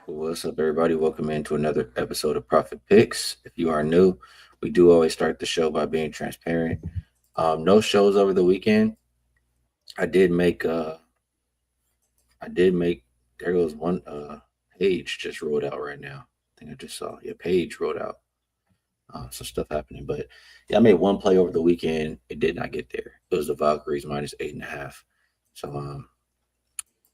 What's up, everybody? Welcome into another episode of Profit Picks. If you are new, we do always start the show by being transparent. No shows over the weekend. I did make. I did make. There goes one. Page just rolled out right now. I think I just saw. Yeah, Page rolled out. Some stuff happening, but yeah, I made one play over the weekend. It did not get there. It was the Valkyries -8.5. So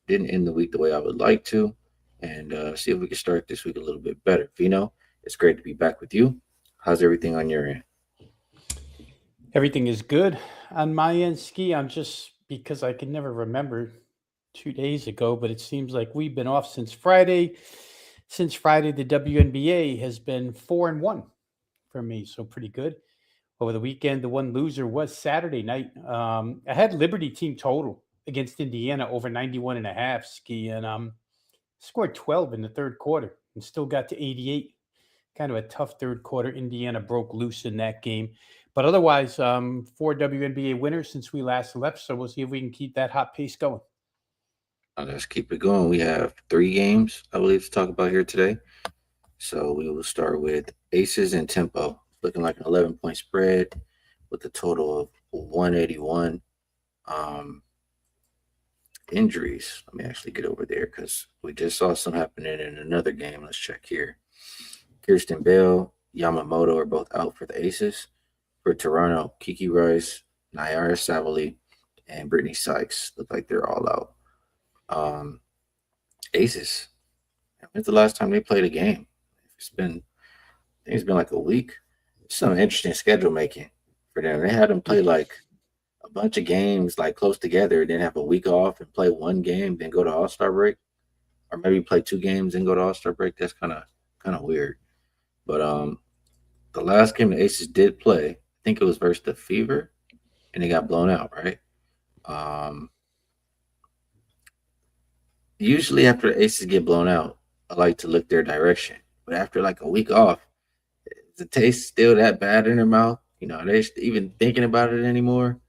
didn't end the week the way I would like to, and see if we can start this week a little bit better. Vino, it's great to be back with you. How's everything on your end? Everything is good on my end, Skee. I'm just because I can never remember 2 days ago, but it seems like we've been off since Friday. Since Friday, the WNBA has been 4-1 for me, so pretty good. Over the weekend, the one loser was Saturday night. I had Liberty team total against Indiana over 91 and a half, Skee, and scored 12 in the third quarter and still got to 88. Kind of a tough third quarter. Indiana broke loose in that game. But otherwise, four WNBA winners since we last left. So we'll see if we can keep that hot pace going. Let's keep it going. We have three games, I believe, to talk about here today. So we will start with Aces and Tempo, looking like an 11-point spread with a total of 181. Um, Injuries. Let me actually get over there because we just saw some happening in another game. Let's check here. Kirsten Bell, Yamamoto are both out for the Aces. For Toronto, Kiki Rice, Nyara Savali, and Brittany Sykes look like they're all out. Um, Aces. When's the last time they played a game? It's been, I think it's been like a week. Some interesting schedule making for them. They had them play like a bunch of games like close together, then have a week off and play one game, then go to All Star break, or maybe play two games and go to All Star break. That's kind of weird. But the last game the Aces did play, I think it was versus the Fever, and they got blown out, right? Um, Usually after the Aces get blown out, I like to look their direction. But after like a week off, is the taste still that bad in their mouth? Are they even thinking about it anymore?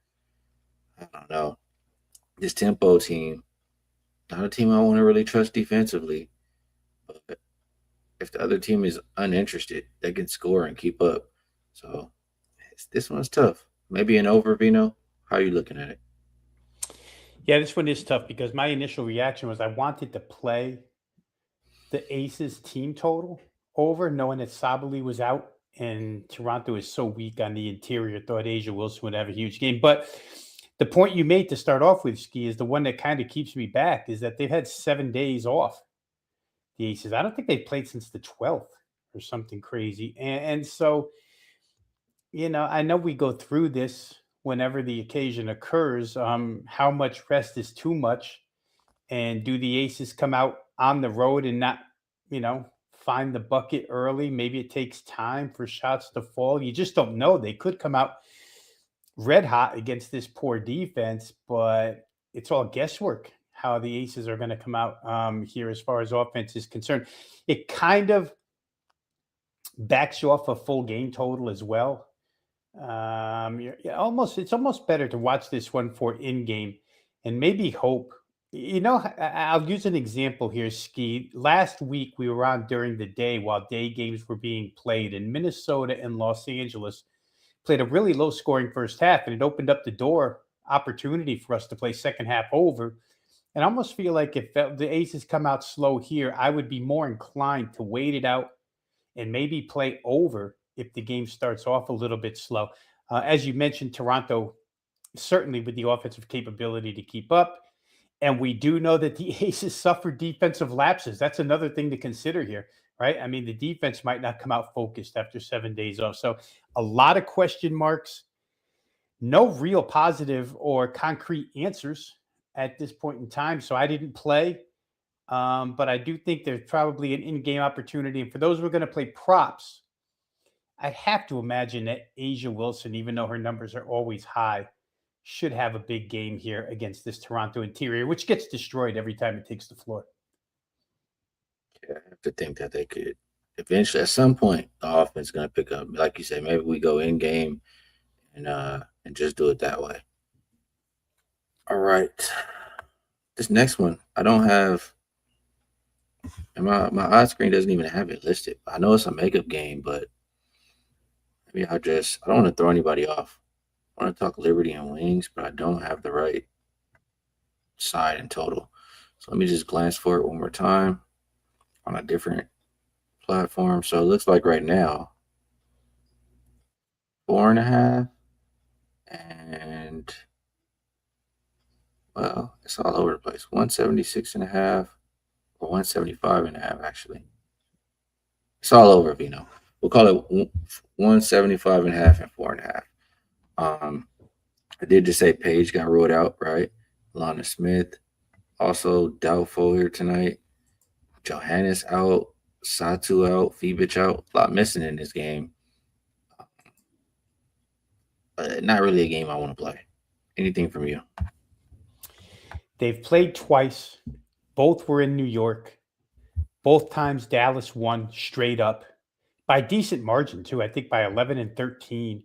I don't know. This Tempo team, not a team I want to really trust defensively. But if the other team is uninterested, they can score and keep up. So this one's tough. Maybe an over, Vino. How are you looking at it? Yeah, this one is tough because my initial reaction was I wanted to play the Aces team total over, knowing that Sabali was out and Toronto is so weak on the interior. Thought Asia Wilson would have a huge game. But the point you made to start off with, Ski, is the one that kind of keeps me back is that they've had 7 days off, the Aces. I don't think they've played since the 12th or something crazy. And so, I know we go through this whenever the occasion occurs. How much rest is too much? And do the Aces come out on the road and not, find the bucket early? Maybe it takes time for shots to fall. You just don't know. They could come out red hot against this poor defense, but it's all guesswork how the Aces are going to come out here as far as offense is concerned. It kind of backs you off a full game total as well. It's almost better to watch this one for in game and maybe hope. I'll use an example here, Ski. Last week we were on during the day while day games were being played, and Minnesota and Los Angeles played a really low scoring first half, and it opened up the door opportunity for us to play second half over. And I almost feel like if the Aces come out slow here, I would be more inclined to wait it out and maybe play over if the game starts off a little bit slow. As you mentioned, Toronto certainly with the offensive capability to keep up. And we do know that the Aces suffer defensive lapses. That's another thing to consider here, right? I mean, the defense might not come out focused after 7 days off. So a lot of question marks, no real positive or concrete answers at this point in time. So I didn't play. But I do think there's probably an in-game opportunity. And for those who are going to play props, I have to imagine that Asia Wilson, even though her numbers are always high, should have a big game here against this Toronto interior, which gets destroyed every time it takes the floor. Yeah, I have to think that they could eventually, at some point, the offense is going to pick up. Like you said, maybe we go in game and just do it that way. All right, this next one, I don't have And my eye screen doesn't even have it listed. I know it's a makeup game, but maybe I don't want to throw anybody off. I want to talk Liberty and Wings, but I don't have the right side in total. So let me just glance for it one more time on a different platform. So it looks like right now, 4.5, and well, it's all over the place. 176.5 or 175.5 actually. It's all over, Vino. We'll call it 175.5 and 4.5. I did just say Paige got ruled out, right? Lana Smith also doubtful here tonight. Johannes out, Satu out, Fibich out. A lot missing in this game. Not really a game I want to play. Anything from you? They've played twice. Both were in New York. Both times Dallas won straight up by a decent margin, too. I think by 11 and 13.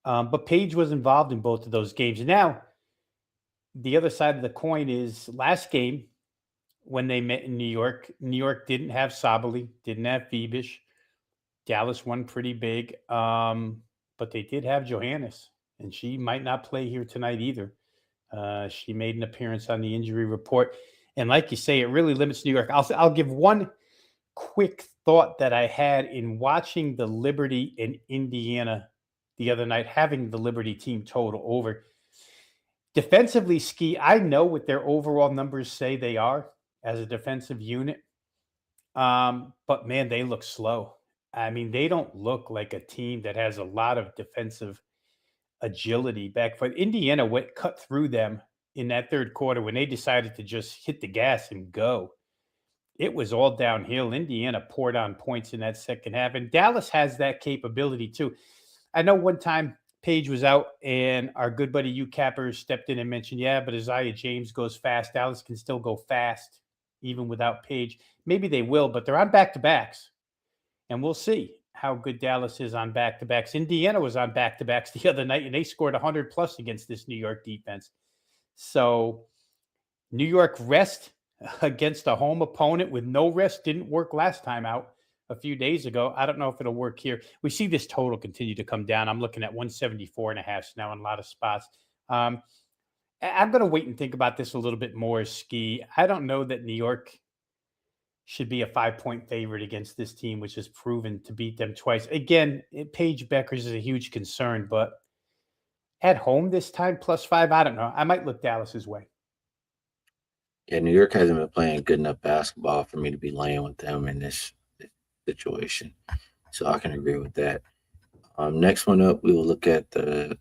But Paige was involved in both of those games. And now, the other side of the coin is last game when they met in New York didn't have Sabali, didn't have Phoebish. Dallas won pretty big. But they did have Johannes, and she might not play here tonight either. She made an appearance on the injury report. And like you say, it really limits New York. I'll give one quick thought that I had in watching the Liberty in Indiana the other night, having the Liberty team total over. Defensively, Skee, I know what their overall numbers say they are as a defensive unit. But man, they look slow. I mean, they don't look like a team that has a lot of defensive agility back foot. Indiana went cut through them in that third quarter when they decided to just hit the gas and go. It was all downhill. Indiana poured on points in that second half, and Dallas has that capability too. I know one time Page was out, and our good buddy U Capper stepped in and mentioned, "Yeah, but Isaiah James goes fast. Dallas can still go fast even without Page. Maybe they will, but they're on back to backs, and we'll see how good Dallas is on back to backs. Indiana was on back to backs the other night, and they scored 100 plus against this New York defense. So New York rest against a home opponent with no rest didn't work last time out a few days ago. I don't know if it'll work here. We see this total continue to come down. I'm looking at 174.5 now in a lot of spots. Um, I'm going to wait and think about this a little bit more, Skee. I don't know that New York should be a 5-point favorite against this team, which has proven to beat them twice. Again, Paige Beckers is a huge concern, but at home this time, +5, I don't know. I might look Dallas's way. Yeah, New York hasn't been playing good enough basketball for me to be laying with them in this situation. So I can agree with that. Next one up, we will look at the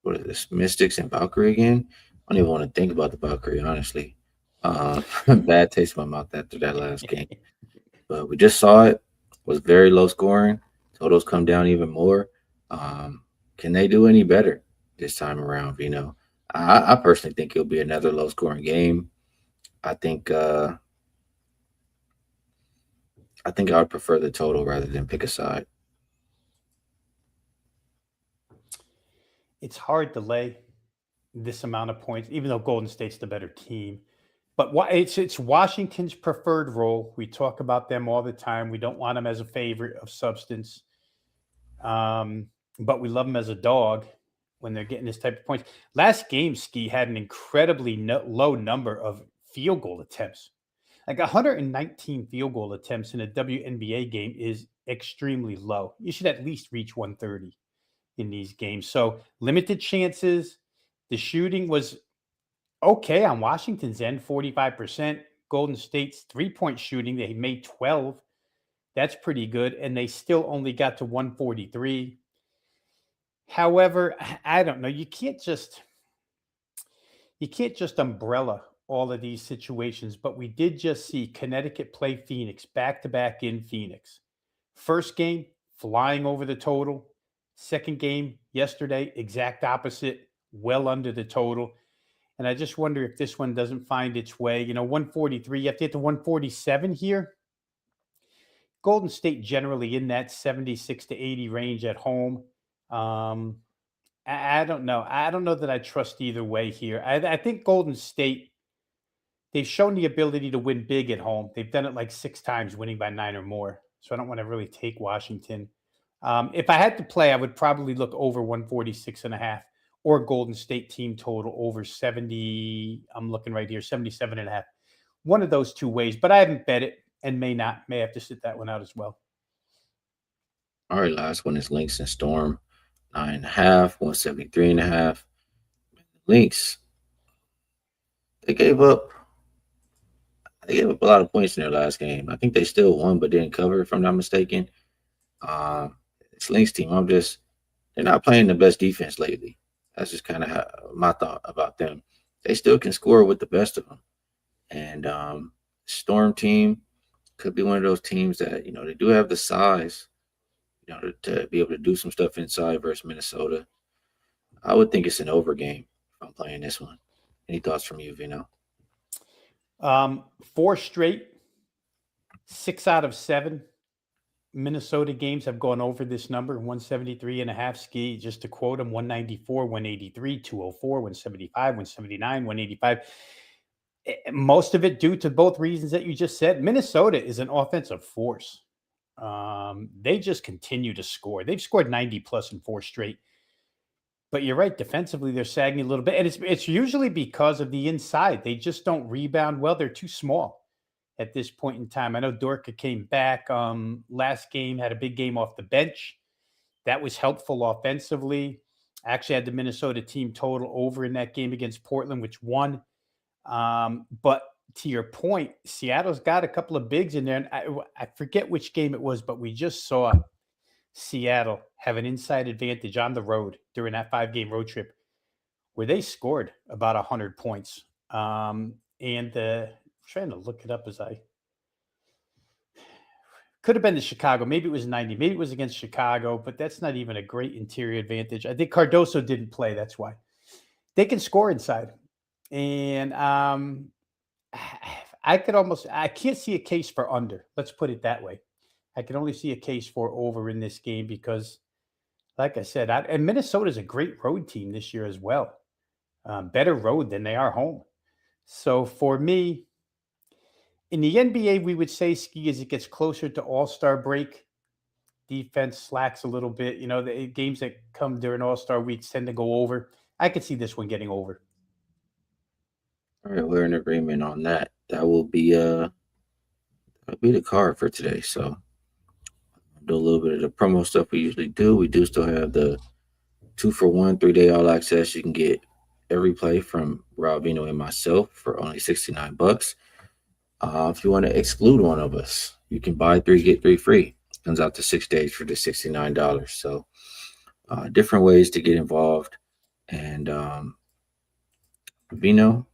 what is this? Mystics and Valkyrie again. I don't even want to think about the Valkyrie, honestly. Bad taste in my mouth after that last game. But we just saw it. Was very low scoring. Totals come down even more. Can they do any better this time around? I personally think it'll be another low scoring game. I think uh, I think I would prefer the total rather than pick a side. It's hard to lay this amount of points, even though Golden State's the better team. But it's Washington's preferred role. We talk about them all the time. We don't want them as a favorite of substance, but we love them as a dog when they're getting this type of points. Last game, Skee had an incredibly low number of field goal attempts. Like 119 field goal attempts in a WNBA game is extremely low. You should at least reach 130 in these games. So limited chances. The shooting was okay on Washington's end, 45%. Golden State's 3-point shooting, they made 12. That's pretty good. And they still only got to 143. However, I don't know. You can't just umbrella all of these situations, but we did just see Connecticut play Phoenix back to back in Phoenix. First game, flying over the total. Second game, yesterday, exact opposite, well under the total. And I just wonder if this one doesn't find its way. 143, you have to get to 147 here. Golden State generally in that 76 to 80 range at home. Um, I don't know. I don't know that I trust either way here. I think Golden State they've shown the ability to win big at home. They've done it like 6 times, winning by 9 or more. So I don't want to really take Washington. If I had to play, I would probably look over 146.5 or Golden State team total over 70. I'm looking right here, 77.5. One of those two ways, but I haven't bet it and may have to sit that one out as well. All right, last one is Lynx and Storm. 9.5, 173.5. Lynx, they gave up a lot of points in their last game. I think they still won but didn't cover, if I'm not mistaken. This Lynx team, they're not playing the best defense lately. That's just kind of my thought about them. They still can score with the best of them. And Storm team could be one of those teams that, they do have the size, to be able to do some stuff inside versus Minnesota. I would think it's an over game if I'm playing this one. Any thoughts from you, Vino? 4 straight, 6 out of 7 Minnesota games have gone over this number, 173.5. Skee, just to quote him, 194, 183, 204, 175, 179, 185. Most of it due to both reasons that you just said. Minnesota is an offensive force. They just continue to score. They've scored 90 plus in 4 straight. But you're right, defensively they're sagging a little bit, and it's usually because of the inside. They just don't rebound well. They're too small at this point in time. I know Dorka came back last game, had a big game off the bench. That was helpful offensively. I actually had the Minnesota team total over in that game against Portland, which won. But to your point, Seattle's got a couple of bigs in there. And I forget which game it was, but we just saw Seattle have an inside advantage on the road during that 5-game road trip where they scored about 100 points. I'm trying to look it up as I could have been the Chicago. Maybe it was 90. Maybe it was against Chicago, but that's not even a great interior advantage. I think Cardoso didn't play. That's why they can score inside. And I can't see a case for under. Let's put it that way. I can only see a case for over in this game because, like I said, and Minnesota's a great road team this year as well. Better road than they are home. So for me, in the NBA, we would say, Skee, as it gets closer to All-Star break, defense slacks a little bit. The games that come during All-Star weeks tend to go over. I could see this one getting over. All right, we're in agreement on that. That'll be the card for today. So do a little bit of the promo stuff we usually do. We do still have the 2-for-1 3-day all access. You can get every play from Rob Veno and myself for only $69. If you want to exclude one of us, you can buy 3 get 3 free. Comes out to 6 days for the $69. So different ways to get involved. And Vino,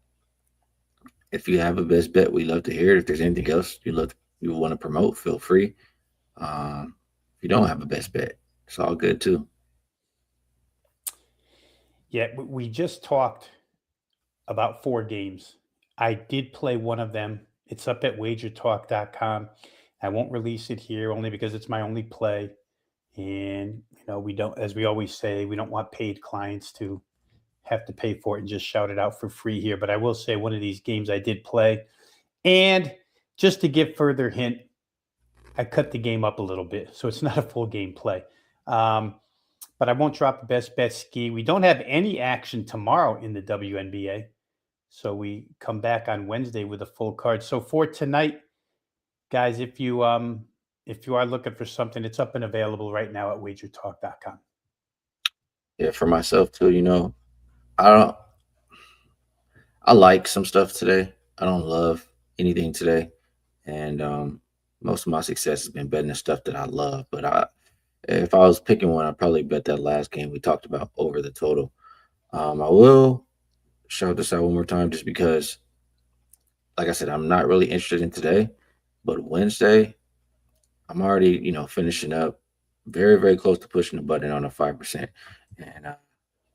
if you have a best bet, we love to hear it. If there's anything else you want to promote, feel free. If you don't have a best bet, it's all good too. Yeah, we just talked about 4 games. I did play one of them. It's up at wagertalk.com. I won't release it here only because it's my only play. And, we don't, as we always say, we don't want paid clients to have to pay for it and just shout it out for free here. But I will say one of these games I did play. And just to give further hint, I cut the game up a little bit. So it's not a full game play. But I won't drop the best bet, Skee. We don't have any action tomorrow in the WNBA. So we come back on Wednesday with a full card. So for tonight, guys, if you are looking for something, it's up and available right now at wagertalk.com. Yeah, for myself too, I like some stuff today. I don't love anything today. And most of my success has been betting the stuff that I love. But if I was picking one, I'd probably bet that last game we talked about over the total. I will shout this out one more time just because, like I said, I'm not really interested in today. But Wednesday, I'm already, finishing up very, very close to pushing the button on a 5%. And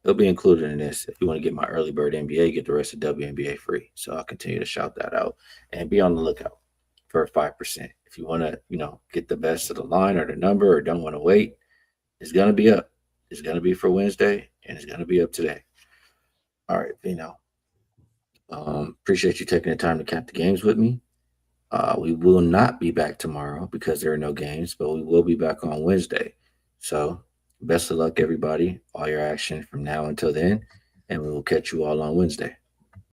it'll be included in this. If you want to get my early bird NBA, get the rest of WNBA free. So I'll continue to shout that out and be on the lookout for 5%. If you want to, get the best of the line or the number or don't want to wait, it's going to be up. It's going to be for Wednesday and it's going to be up today. All right, Vino. Appreciate you taking the time to cap the games with me. We will not be back tomorrow because there are no games, but we will be back on Wednesday. So, best of luck, everybody. All your action from now until then, and we will catch you all on Wednesday.